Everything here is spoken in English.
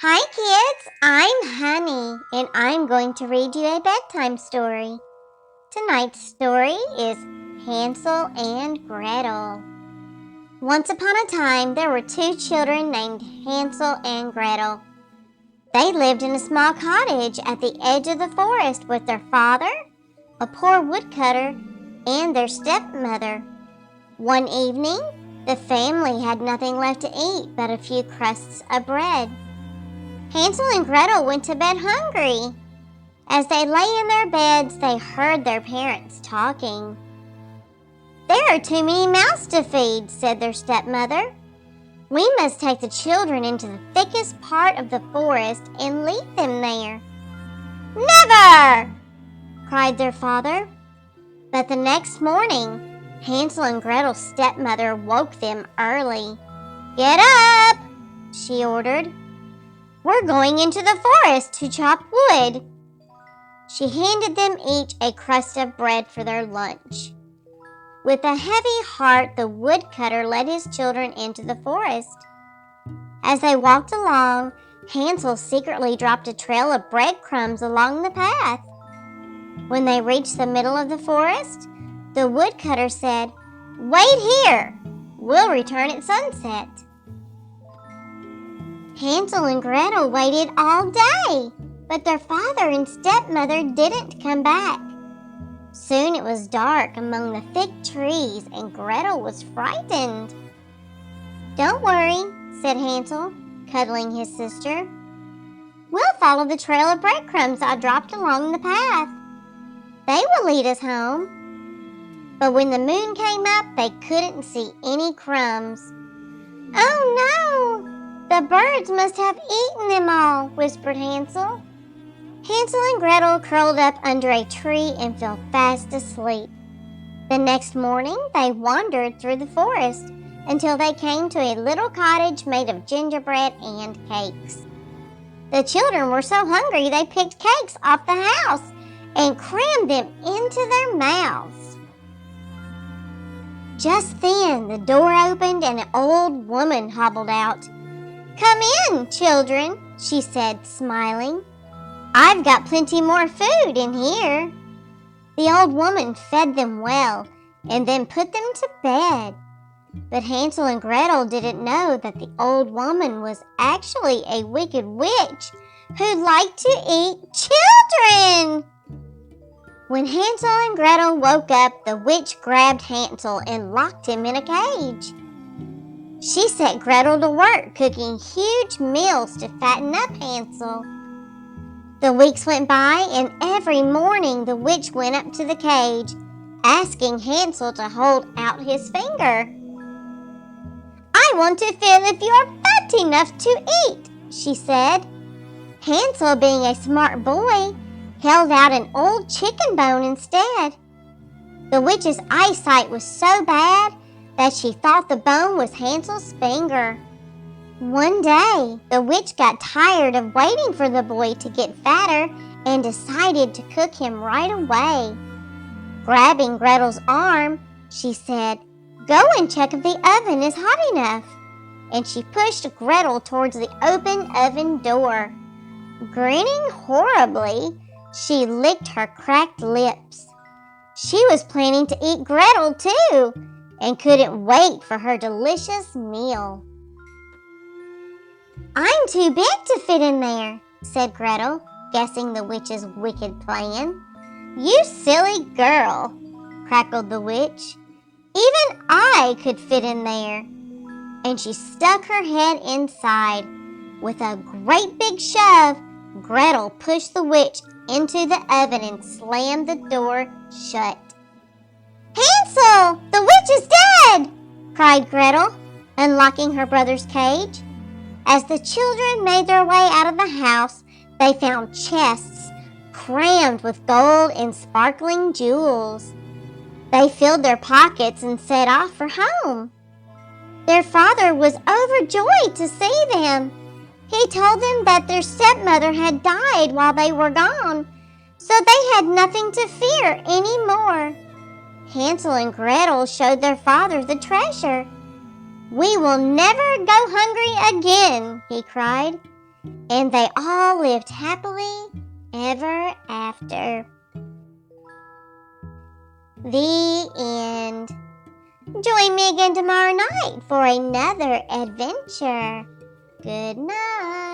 Hi kids, I'm Honey and I'm going to read you a bedtime story. Tonight's story is Hansel and Gretel. Once upon a time, there were two children named Hansel and Gretel. They lived in a small cottage at the edge of the forest with their father, a poor woodcutter, and their stepmother. One evening, the family had nothing left to eat but a few crusts of bread. Hansel and Gretel went to bed hungry. As they lay in their beds, they heard their parents talking. "There are too many mouths to feed," said their stepmother. "We must take the children into the thickest part of the forest and leave them there." "Never!" cried their father. But the next morning, Hansel and Gretel's stepmother woke them early. "Get up!" she ordered. "We're going into the forest to chop wood." She handed them each a crust of bread for their lunch. With a heavy heart, the woodcutter led his children into the forest. As they walked along, Hansel secretly dropped a trail of breadcrumbs along the path. When they reached the middle of the forest, the woodcutter said, "Wait here. We'll return at sunset." Hansel and Gretel waited all day, but their father and stepmother didn't come back. Soon it was dark among the thick trees and Gretel was frightened. "Don't worry," said Hansel, cuddling his sister. "We'll follow the trail of breadcrumbs I dropped along the path. They will lead us home." But when the moon came up, they couldn't see any crumbs. "Oh no! The birds must have eaten them all," whispered Hansel. Hansel and Gretel curled up under a tree and fell fast asleep. The next morning, they wandered through the forest until they came to a little cottage made of gingerbread and cakes. The children were so hungry they picked cakes off the house and crammed them into their mouths. Just then, the door opened and an old woman hobbled out. "Come in, children," she said, smiling. "I've got plenty more food in here." The old woman fed them well and then put them to bed. But Hansel and Gretel didn't know that the old woman was actually a wicked witch who liked to eat children. When Hansel and Gretel woke up, the witch grabbed Hansel and locked him in a cage. She set Gretel to work cooking huge meals to fatten up Hansel. The weeks went by, and every morning the witch went up to the cage, asking Hansel to hold out his finger. "I want to feel if you're fat enough to eat," she said. Hansel, being a smart boy, held out an old chicken bone instead. The witch's eyesight was so bad that she thought the bone was Hansel's finger. One day, the witch got tired of waiting for the boy to get fatter and decided to cook him right away. Grabbing Gretel's arm, she said, "Go and check if the oven is hot enough." And she pushed Gretel towards the open oven door. Grinning horribly, she licked her cracked lips. She was planning to eat Gretel too, and couldn't wait for her delicious meal. "I'm too big to fit in there," said Gretel, guessing the witch's wicked plan. "You silly girl," crackled the witch. "Even I could fit in there." And she stuck her head inside. With a great big shove, Gretel pushed the witch into the oven and slammed the door shut. "Hansel, the witch is dead!" cried Gretel, unlocking her brother's cage. As the children made their way out of the house, they found chests crammed with gold and sparkling jewels. They filled their pockets and set off for home. Their father was overjoyed to see them. He told them that their stepmother had died while they were gone, so they had nothing to fear anymore. Hansel and Gretel showed their father the treasure. "We will never go hungry again," he cried. And they all lived happily ever after. The end. Join me again tomorrow night for another adventure. Good night.